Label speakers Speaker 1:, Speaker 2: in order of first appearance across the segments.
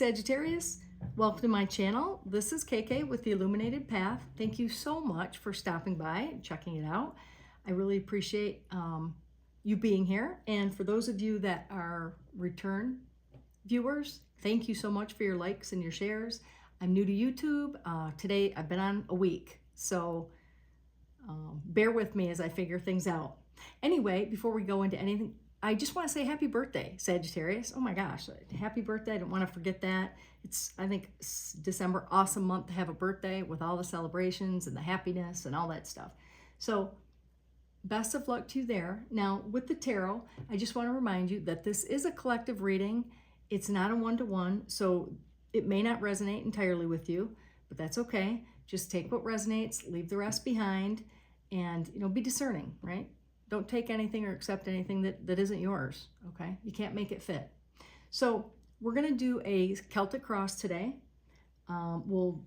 Speaker 1: Sagittarius. Welcome to my channel. This is KK with the Illuminated Path. Thank you so much for stopping by and checking it out. I really appreciate you being here. And for those of you that are return viewers, thank you so much for your likes and your shares. I'm new to YouTube. Today I've been on a week, so bear with me as I figure things out. Anyway, before we go into anything, I just want to say happy birthday, Sagittarius. Oh my gosh, happy birthday. I don't want to forget that. I think December, awesome month to have a birthday with all the celebrations and the happiness and all that stuff. So best of luck to you there. Now with the tarot, I just want to remind you that this is a collective reading. It's not a one-to-one, so it may not resonate entirely with you, but that's okay. Just take what resonates, leave the rest behind, and be discerning, right? Don't take anything or accept anything that isn't yours, okay? You can't make it fit. So we're gonna do a Celtic cross today. We'll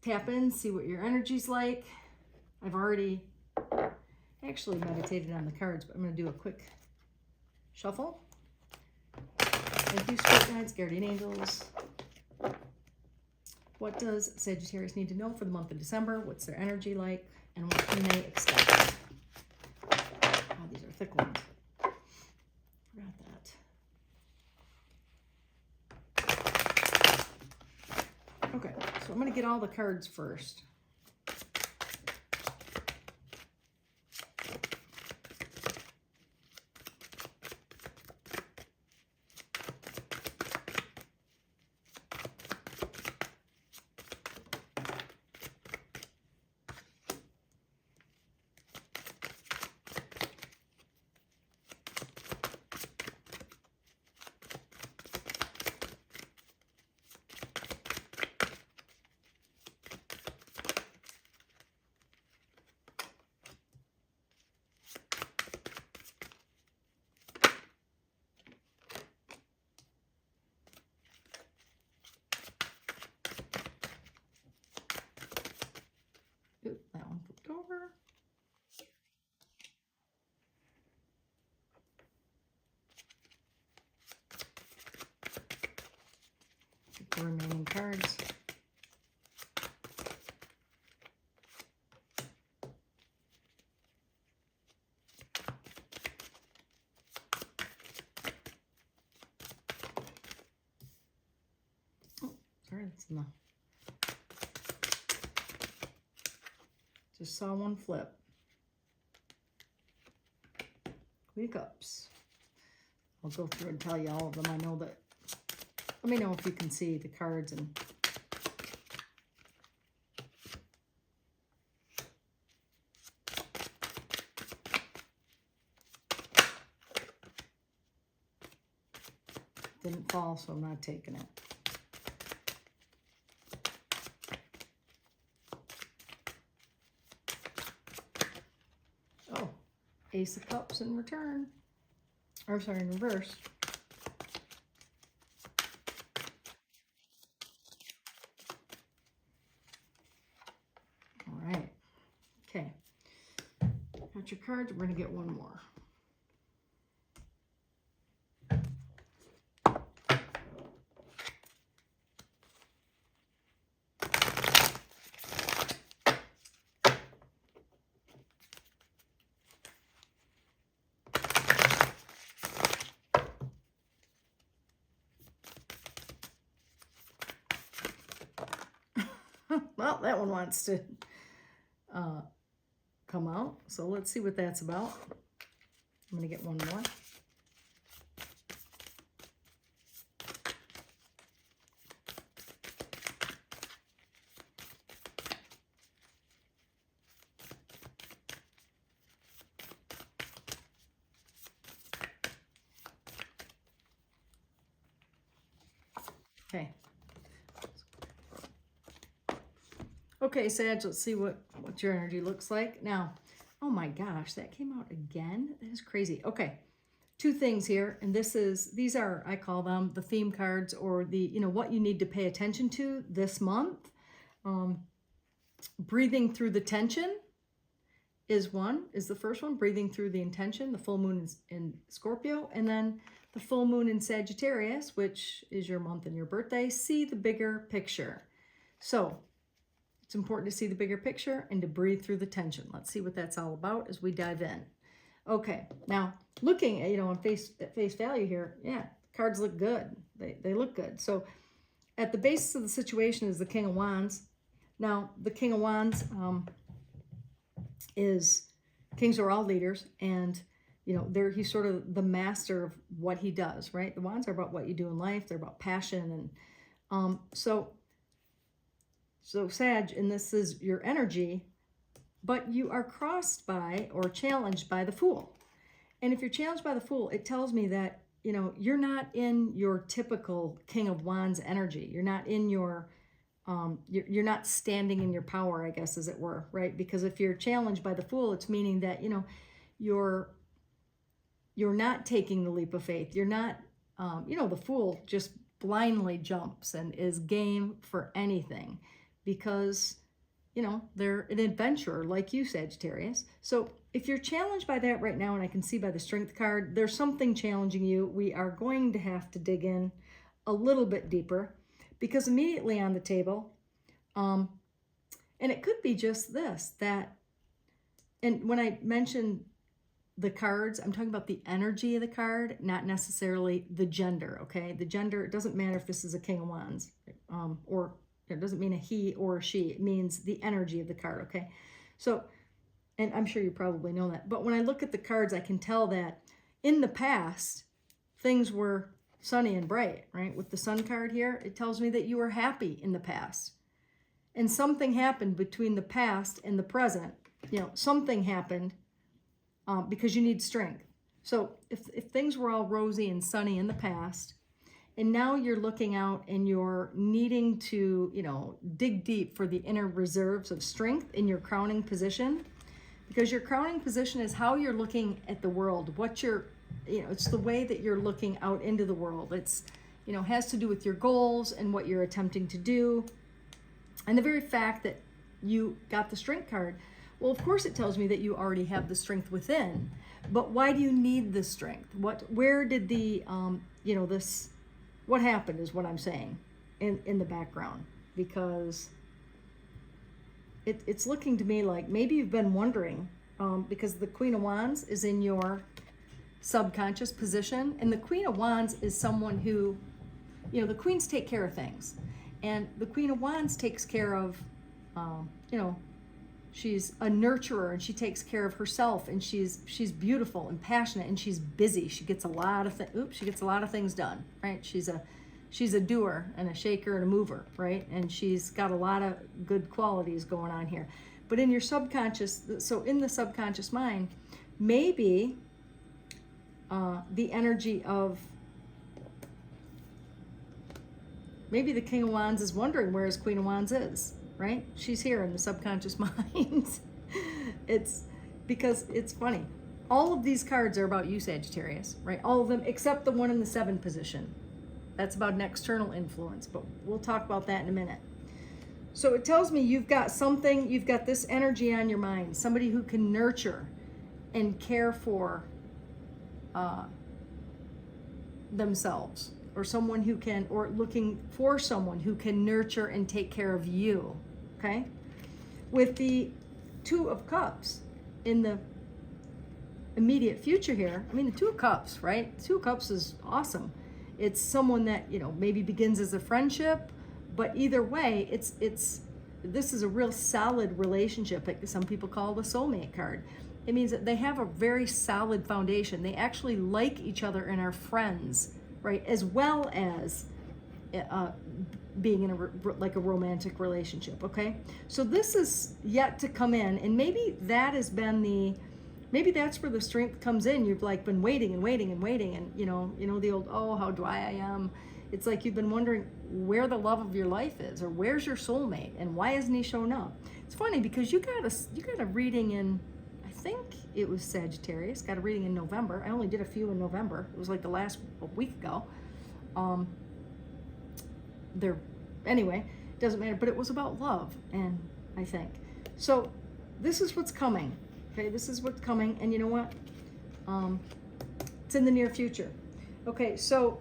Speaker 1: tap in, see what your energy's like. I've already actually meditated on the cards, but I'm gonna do a quick shuffle. Thank you, Spirit Guides, Guardian Angels. What does Sagittarius need to know for the month of December? What's their energy like? And what can they expect? These are thick ones. Forgot that. Okay, so I'm going to get all the cards first. Oop, that one flipped over. Get the remaining cards. Oh, sorry, that's in the... Just saw one flip. Queen of Cups. I'll go through and tell you all of them. I know that. Let me know if you can see the cards and. Didn't fall, so I'm not taking it. Ace of Cups in return. Or sorry, in reverse. All right. Okay. Got your cards. We're going to get one more. Well, that one wants to come out. So let's see what that's about. I'm going to get one more. Okay. Okay, Sag, let's see what your energy looks like. Now, oh my gosh, that came out again? That is crazy. Okay, two things here, and these are, I call them the theme cards, or the, what you need to pay attention to this month. Breathing through the tension is the first one, breathing through the intention. The full moon is in Scorpio, and then the full moon in Sagittarius, which is your month and your birthday. See the bigger picture. So it's important to see the bigger picture and to breathe through the tension. Let's see what that's all about as we dive in. Okay, now looking at, on face value here, yeah, cards look good. They look good. So at the basis of the situation is the King of Wands. Now, the King of Wands kings are all leaders, and he's sort of the master of what he does, right? The wands are about what you do in life. They're about passion, and so Sag, and this is your energy, but you are crossed by or challenged by the Fool. And if you're challenged by the Fool, it tells me that you're not in your typical King of Wands energy. You're not in your you're not standing in your power, I guess, as it were, right? Because if you're challenged by the Fool, it's meaning that, you're not taking the leap of faith. You're not, the Fool just blindly jumps and is game for anything because, they're an adventurer like you, Sagittarius. So if you're challenged by that right now, and I can see by the Strength card, there's something challenging you. We are going to have to dig in a little bit deeper. Because immediately on the table, and it could be just this, and when I mention the cards, I'm talking about the energy of the card, not necessarily the gender, okay? The gender, it doesn't matter if this is a King of Wands, or it doesn't mean a he or a she. It means the energy of the card, okay? So, and I'm sure you probably know that, but when I look at the cards, I can tell that in the past, things were sunny and bright, right? With the Sun card here, it tells me that you were happy in the past. And something happened between the past and the present. Something happened because you need strength. So if things were all rosy and sunny in the past, and now you're looking out and you're needing to, dig deep for the inner reserves of strength in your crowning position, because your crowning position is how you're looking at the world, what you're it's the way that you're looking out into the world. It's, has to do with your goals and what you're attempting to do. And the very fact that you got the Strength card, well, of course it tells me that you already have the strength within. But why do you need the strength? Where did the, what happened is what I'm saying in the background. Because it's looking to me like maybe you've been wondering, because the Queen of Wands is in your subconscious position, and the Queen of Wands is someone who, the queens take care of things, and the Queen of Wands takes care of, she's a nurturer, and she takes care of herself, and she's beautiful and passionate, and she's busy. She gets a lot of things done, right? She's a doer and a shaker and a mover, right? And she's got a lot of good qualities going on here. But in your subconscious, so in the subconscious mind, maybe the energy of, maybe the King of Wands is wondering where his Queen of Wands is, right? She's here in the subconscious mind. It's because it's funny. All of these cards are about you, Sagittarius, right? All of them except the one in the 7 position. That's about an external influence, but we'll talk about that in a minute. So it tells me you've got this energy on your mind, somebody who can nurture and care for themselves, or someone who can, or looking for someone who can nurture and take care of you, okay? With the 2 of Cups in the immediate future here, I mean, the 2 of Cups, right? The 2 of Cups is awesome. It's someone that, maybe begins as a friendship, but either way, this is a real solid relationship. Like some people call it a soulmate card. It means that they have a very solid foundation. They actually like each other and are friends, right? As well as being in a romantic relationship, okay? So this is yet to come in, and maybe that has been maybe that's where the strength comes in. You've like been waiting and waiting and waiting, and the old, oh, how dry I am. It's like you've been wondering where the love of your life is, or where's your soulmate, and why isn't he showing up? It's funny because you got a reading in, I think it was Sagittarius, got a reading in November. I only did a few in November. It was like the last week ago. Anyway, doesn't matter, but it was about love, and I think. So this is what's coming. Okay, this is what's coming, and you know what? It's in the near future. Okay, so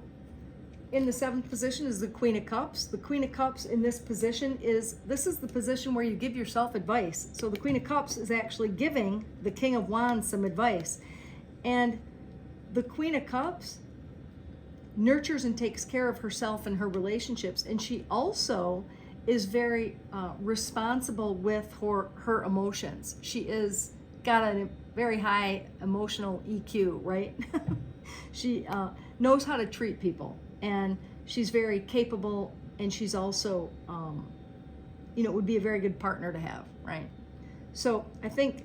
Speaker 1: in the 7th position is the Queen of Cups. The Queen of Cups in this position this is the position where you give yourself advice. So the Queen of Cups is actually giving the King of Wands some advice. And the Queen of Cups nurtures and takes care of herself and her relationships. And she also is very responsible with her emotions. She is got a very high emotional EQ, right? She knows how to treat people. And she's very capable, and she's also, would be a very good partner to have, right? So I think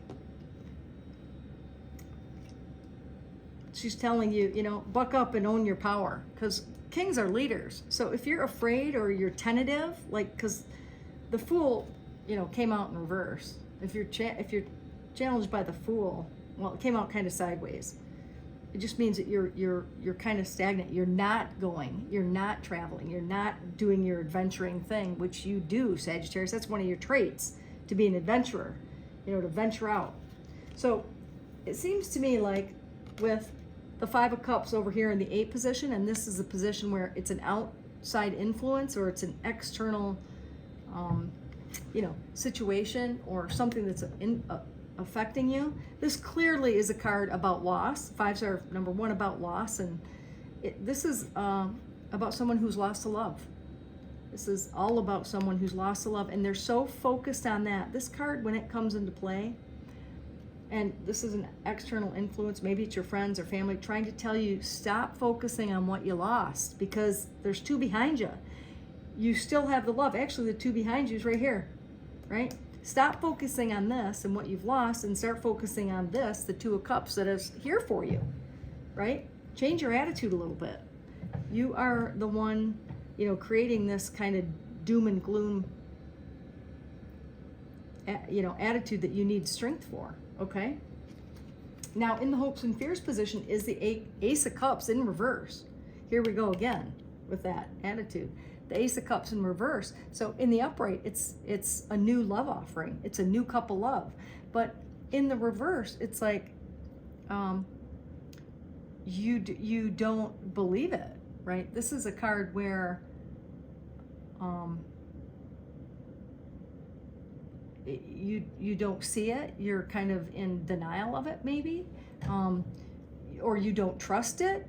Speaker 1: she's telling you, buck up and own your power, because kings are leaders. So if you're afraid or you're tentative, because the Fool, came out in reverse. If you're challenged by the Fool, well, it came out kind of sideways. It just means that you're kind of stagnant. You're not going. You're not traveling. You're not doing your adventuring thing, which you do, Sagittarius. That's one of your traits, to be an adventurer, to venture out. So it seems to me like with the 5 of Cups over here in the 8th position, and this is a position where it's an outside influence or it's an external, situation or something that's affecting you. This clearly is a card about loss. 5s are, number 1, about loss, and this is about someone who's lost a love. This is all about someone who's lost a love, and they're so focused on that. This card, when it comes into play, and this is an external influence, maybe it's your friends or family trying to tell you, stop focusing on what you lost, because there's 2 behind you. You still have the love. Actually, the 2 behind you is right here, right? Stop focusing on this and what you've lost, and start focusing on this, the 2 of Cups that is here for you, right? Change your attitude a little bit. You are the one, creating this kind of doom and gloom, attitude that you need strength for, okay? Now, in the hopes and fears position is the Ace of Cups in reverse. Here we go again with that attitude. The Ace of Cups in reverse. So in the upright, it's a new love offering. It's a new cup of love. But in the reverse, it's like you don't believe it, right? This is a card where you don't see it. You're kind of in denial of it, maybe, or you don't trust it.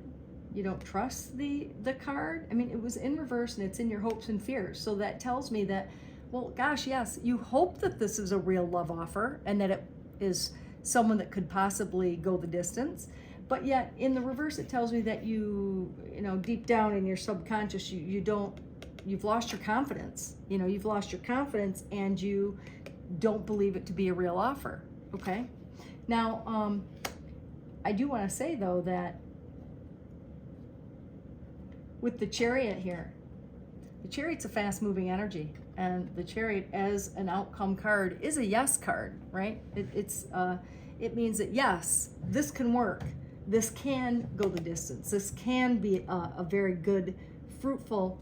Speaker 1: You don't trust the card. I mean, it was in reverse, and it's in your hopes and fears. So that tells me that, well, gosh, yes, you hope that this is a real love offer and that it is someone that could possibly go the distance. But yet in the reverse, it tells me that you deep down in your subconscious, you've lost your confidence. You've lost your confidence, and you don't believe it to be a real offer. Okay. Now, I do want to say though that with the Chariot here, the Chariot's a fast-moving energy, and the Chariot as an outcome card is a yes card, right? It means that yes, this can work. This can go the distance. This can be a very good, fruitful,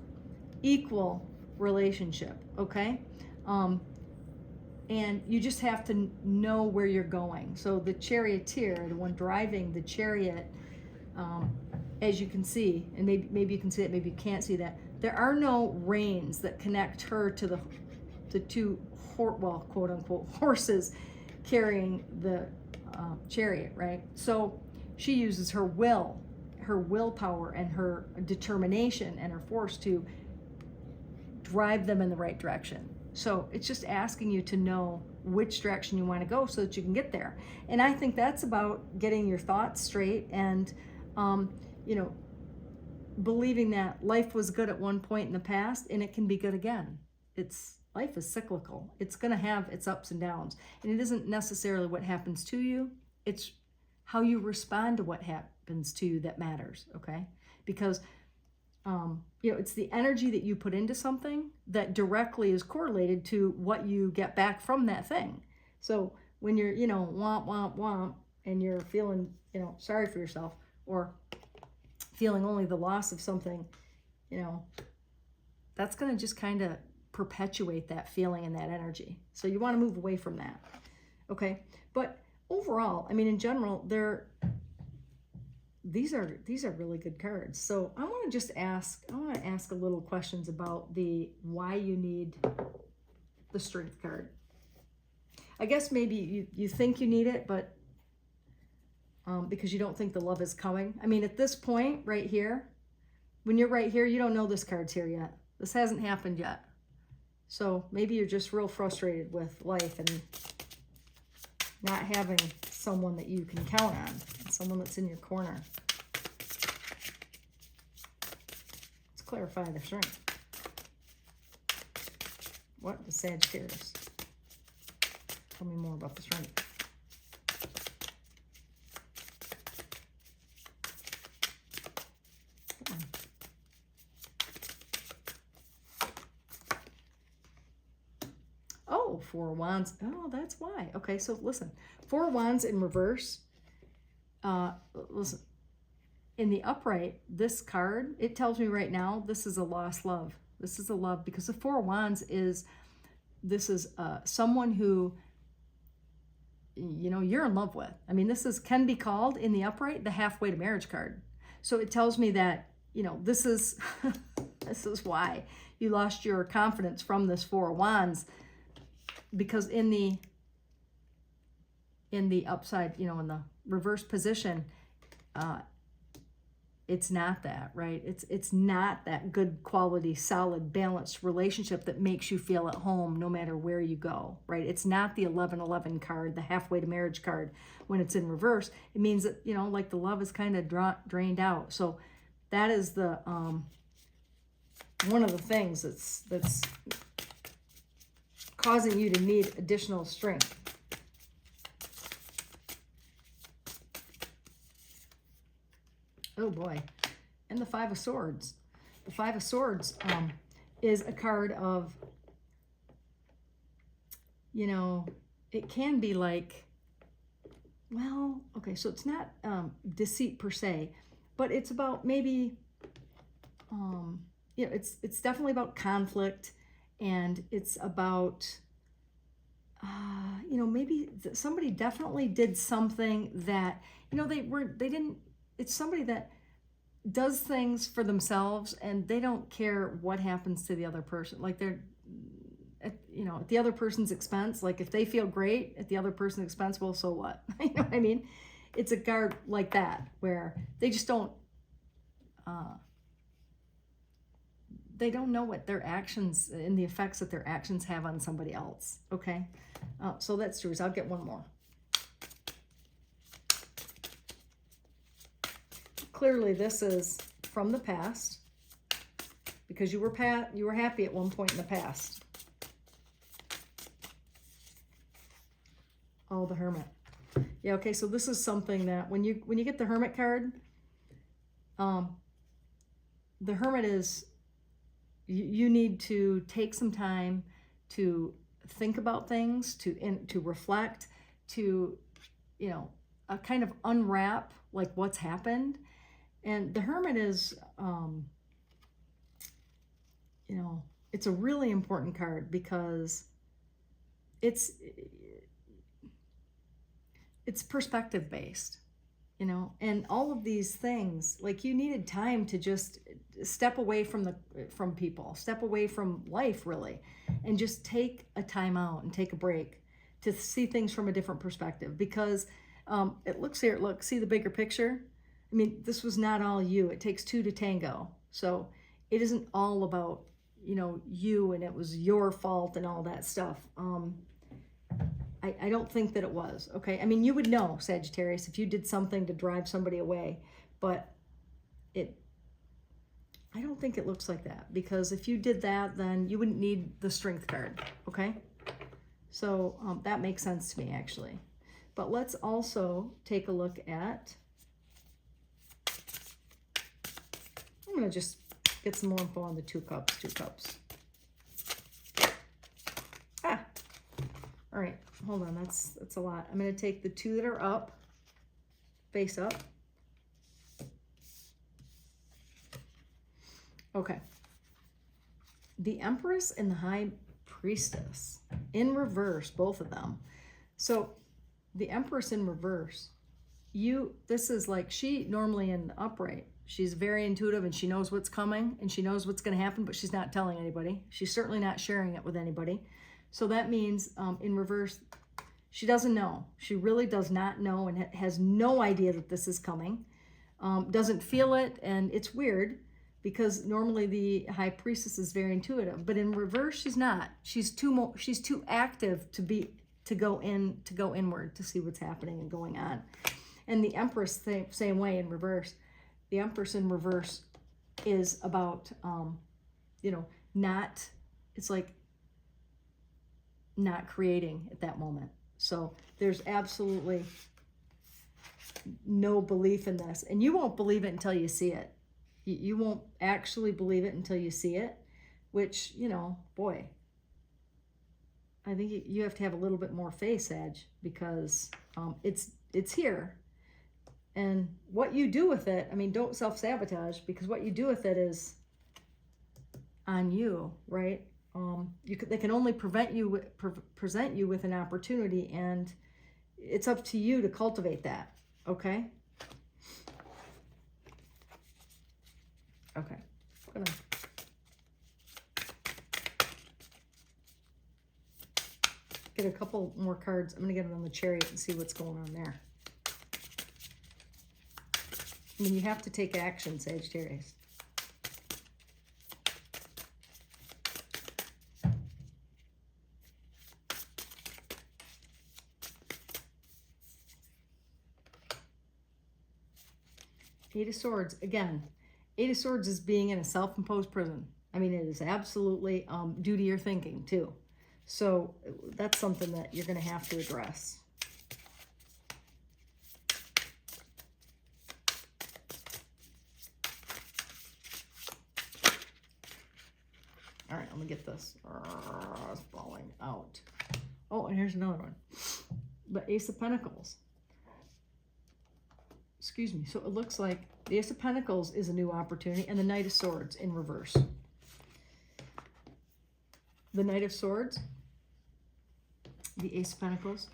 Speaker 1: equal relationship, okay? And you just have to know where you're going. So the Charioteer, the one driving the Chariot, as you can see, and maybe you can see it, maybe you can't see that, there are no reins that connect her to the 2 quote unquote horses carrying the chariot, right? So she uses her willpower and her determination and her force to drive them in the right direction. So it's just asking you to know which direction you want to go so that you can get there. And I think that's about getting your thoughts straight and believing that life was good at one point in the past and it can be good again. Life is cyclical. It's going to have its ups and downs. And it isn't necessarily what happens to you. It's how you respond to what happens to you that matters, okay? Because, it's the energy that you put into something that directly is correlated to what you get back from that thing. So when you're, womp, womp, womp, and you're feeling, sorry for yourself, or feeling only the loss of something, that's going to just kind of perpetuate that feeling and that energy. So you want to move away from that. Okay. But overall, I mean, in general, these are really good cards. So I want to ask a little questions about why you need the Strength card. I guess maybe you think you need it, but because you don't think the love is coming. I mean, at this point right here, when you're right here, you don't know this card's here yet. This hasn't happened yet. So maybe you're just real frustrated with life and not having someone that you can count on, someone that's in your corner. Let's clarify the Strength. What is Sagittarius? Tell me more about the Strength. Oh, Four of Wands. Oh, that's why. Okay, so listen. Four of Wands in reverse. Listen. In the upright, this card, it tells me right now, this is a lost love. This is a love because the Four of Wands is someone who, you know, you're in love with. I mean, can be called in the upright the halfway to marriage card. So it tells me that, you know, this is this is why you lost your confidence from this Four of Wands, because in the upside, you know, in the reverse position, it's not that, right? It's not that good quality, solid, balanced relationship that makes you feel at home no matter where you go, right? It's not the 11-11 card, the halfway to marriage card. When it's in reverse, it means that, you know, like the love is kind of drained out. So that is the one of the things that's causing you to need additional strength. Oh boy. And the Five of Swords. The Five of Swords is a card of, you know, it can be like, well, okay, so it's not deceit per se, but it's about maybe, you know, it's definitely about conflict, and it's about, you know, maybe somebody definitely did something that, you know, it's somebody that does things for themselves and they don't care what happens to the other person. Like they're, you know, at the other person's expense. Like if they feel great at the other person's expense, well, so what? You know what I mean? It's a card like that where they just don't, they don't know what their actions and the effects that their actions have on somebody else. Okay. So that's true. I'll get one more. Clearly this is from the past because you were happy at one point in the past. Oh, the Hermit. Yeah, okay, so this is something that when you get the Hermit card, the Hermit is, you need to take some time to think about things, to reflect, to, you know, kind of unwrap like what's happened. And the Hermit is, you know, it's a really important card because it's perspective based, you know, and all of these things, like you needed time to just step away from people, step away from life really, and just take a time out and take a break to see things from a different perspective because look, see the bigger picture. I mean, this was not all you. It takes two to tango. So it isn't all about, you know, you and it was your fault and all that stuff. I don't think that it was, okay? I mean, you would know, Sagittarius, if you did something to drive somebody away, but I don't think it looks like that because if you did that, then you wouldn't need the Strength card, okay? So that makes sense to me, actually. But let's also take a look at, I'm going to just get some more info on the two cups. Ah, all right, hold on, that's a lot. I'm going to take the two that are up, face up. Okay. The Empress and the High Priestess in reverse, both of them. So the Empress in reverse. This is like, she normally in the upright, she's very intuitive and she knows what's coming and she knows what's going to happen, but she's not telling anybody. She's certainly not sharing it with anybody. So that means in reverse, she doesn't know. She really does not know and has no idea that this is coming. Doesn't feel it, and it's weird because normally the High Priestess is very intuitive, but in reverse she's not. She's too active to go inward to see what's happening and going on. And the Empress, same way in reverse. The Empress in reverse is about it's like not creating at that moment. So there's absolutely no belief in this, and you won't believe it until you see it. You won't actually believe it until you see it, which, boy, I think you have to have a little bit more faith, Sag, because it's here. And what you do with it, I mean, don't self-sabotage, because what you do with it is on you, right? They can only present you with an opportunity, and it's up to you to cultivate that. Okay. Okay. I'm gonna get a couple more cards. I'm gonna get it on the Chariot and see what's going on there. I mean, you have to take action, Sagittarius. Eight of Swords, again, Eight of Swords is being in a self-imposed prison. I mean, it is absolutely due to your thinking, too. So that's something that you're going to have to address. All right, let me get this. It's falling out. Oh, and here's another one. The Ace of Pentacles. Excuse me. So it looks like the Ace of Pentacles is a new opportunity, and the Knight of Swords in reverse. The Knight of Swords, the Ace of Pentacles.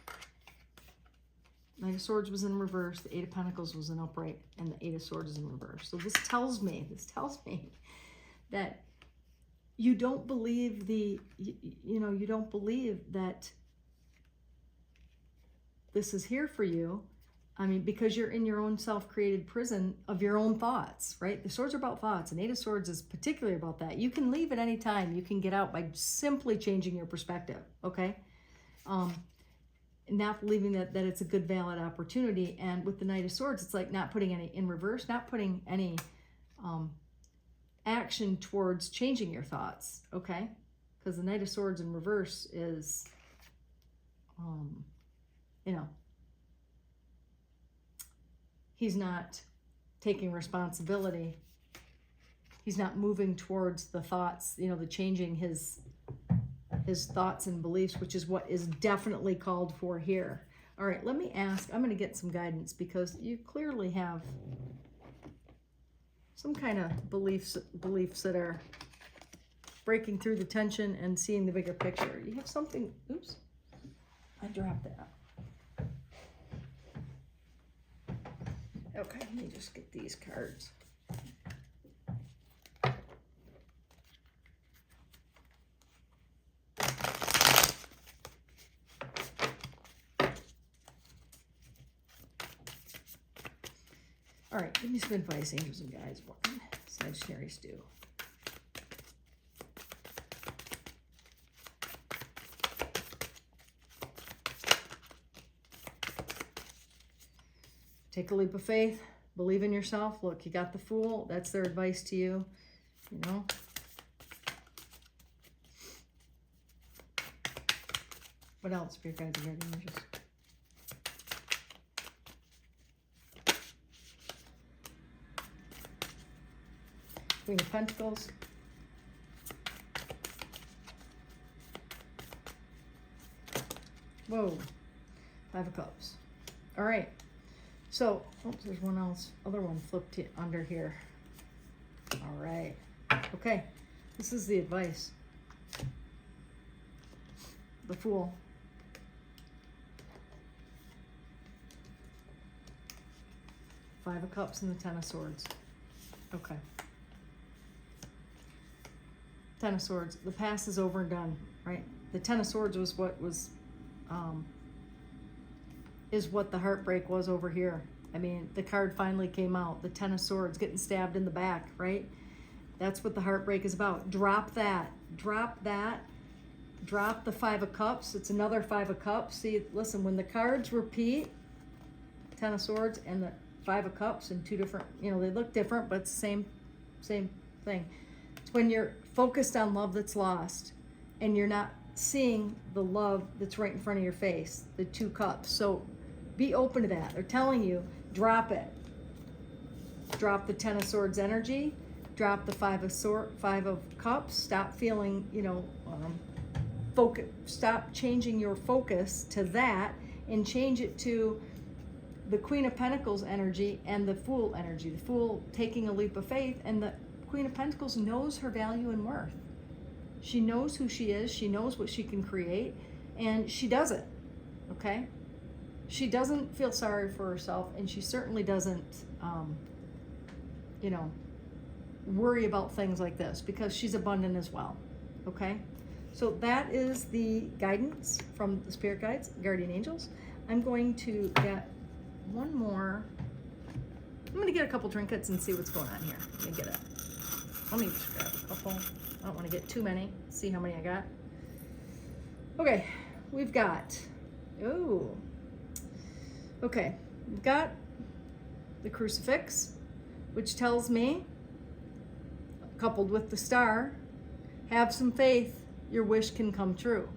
Speaker 1: Knight of Swords was in reverse, the Eight of Pentacles was in upright, and the Eight of Swords is in reverse. So this tells me that you don't believe you don't believe that this is here for you. I mean, because you're in your own self-created prison of your own thoughts, right? The Swords are about thoughts, and Eight of Swords is particularly about that. You can leave at any time. You can get out by simply changing your perspective, okay? Not believing that it's a good, valid opportunity. And with the Knight of Swords, it's like not putting any in reverse, not putting any action towards changing your thoughts, okay? Because the Knight of Swords in reverse is, he's not taking responsibility. He's not moving towards the thoughts, the changing his thoughts and beliefs, which is what is definitely called for here. All right, let me ask, I'm going to get some guidance because you clearly have some kind of beliefs that are breaking through the tension and seeing the bigger picture. You have something, oops, I dropped that. Okay, let me just get these cards. All right, give me some advice, angels and guides. What can Sagittarius do? Take a leap of faith. Believe in yourself. Look, you got the Fool. That's their advice to you. What else for your guides and guardian angels? Queen of Pentacles. Whoa. Five of Cups. All right. So, oops, there's one else. Other one flipped under here. All right. Okay. This is the advice. The Fool. Five of Cups and the Ten of Swords. Okay. Ten of Swords. The past is over and done, right? The Ten of Swords was what was, is what the heartbreak was over here. I mean, the card finally came out. The Ten of Swords, getting stabbed in the back, right? That's what the heartbreak is about. Drop that. Drop that. Drop the Five of Cups. It's another Five of Cups. See, listen, when the cards repeat, Ten of Swords and the Five of Cups in two different, you know, they look different, but it's the same thing. It's when you're focused on love that's lost and you're not seeing the love that's right in front of your face, the Two Cups. So be open to that. They're telling you, drop it. Drop the Ten of Swords energy. Drop the Five of Cups. Stop feeling, you know, focus. Stop changing your focus to that and change it to the Queen of Pentacles energy and the Fool energy. The Fool taking a leap of faith, and the Queen of Pentacles knows her value and worth. She knows who she is. She knows what she can create, and she does it, okay? She doesn't feel sorry for herself, and she certainly doesn't, you know, worry about things like this because she's abundant as well, okay? So that is the guidance from the Spirit Guides, Guardian Angels. I'm going to get one more. I'm going to get a couple trinkets and see what's going on here. Let me get it. Let me just grab a couple. I don't want to get too many. See how many I got. Okay, we've got, oh, okay, we've got the Crucifix, which tells me, coupled with the Star, have some faith, your wish can come true.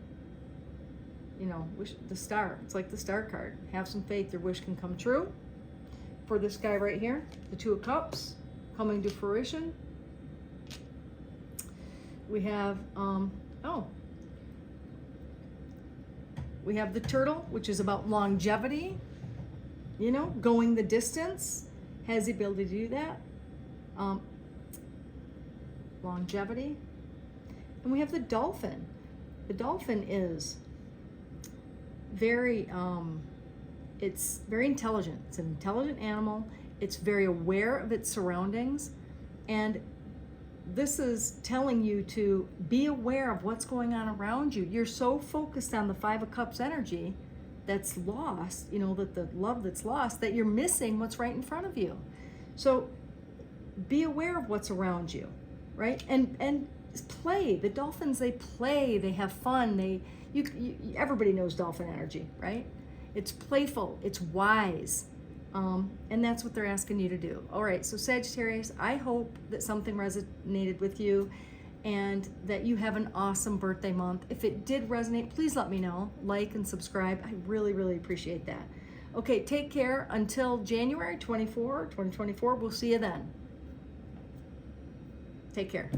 Speaker 1: You know, wish, the Star, it's like the Star card. Have some faith, your wish can come true. For this guy right here, the Two of Cups, coming to fruition. We have, we have the Turtle, which is about longevity, you know, going the distance, has the ability to do that. Longevity. And we have the Dolphin. The Dolphin is very, it's very intelligent. It's an intelligent animal. It's very aware of its surroundings. And this is telling you to be aware of what's going on around you. You're so focused on the Five of Cups energy that's lost, you know, that the love that's lost, that you're missing what's right in front of you. So be aware of what's around you, right? And play. The dolphins, they play, they have fun. Everybody knows dolphin energy, right? It's playful, it's wise. And that's what they're asking you to do. All right, so Sagittarius, I hope that something resonated with you and that you have an awesome birthday month. If it did resonate, please let me know. Like and subscribe. I really, really appreciate that. Okay, take care until January 24, 2024. We'll see you then. Take care.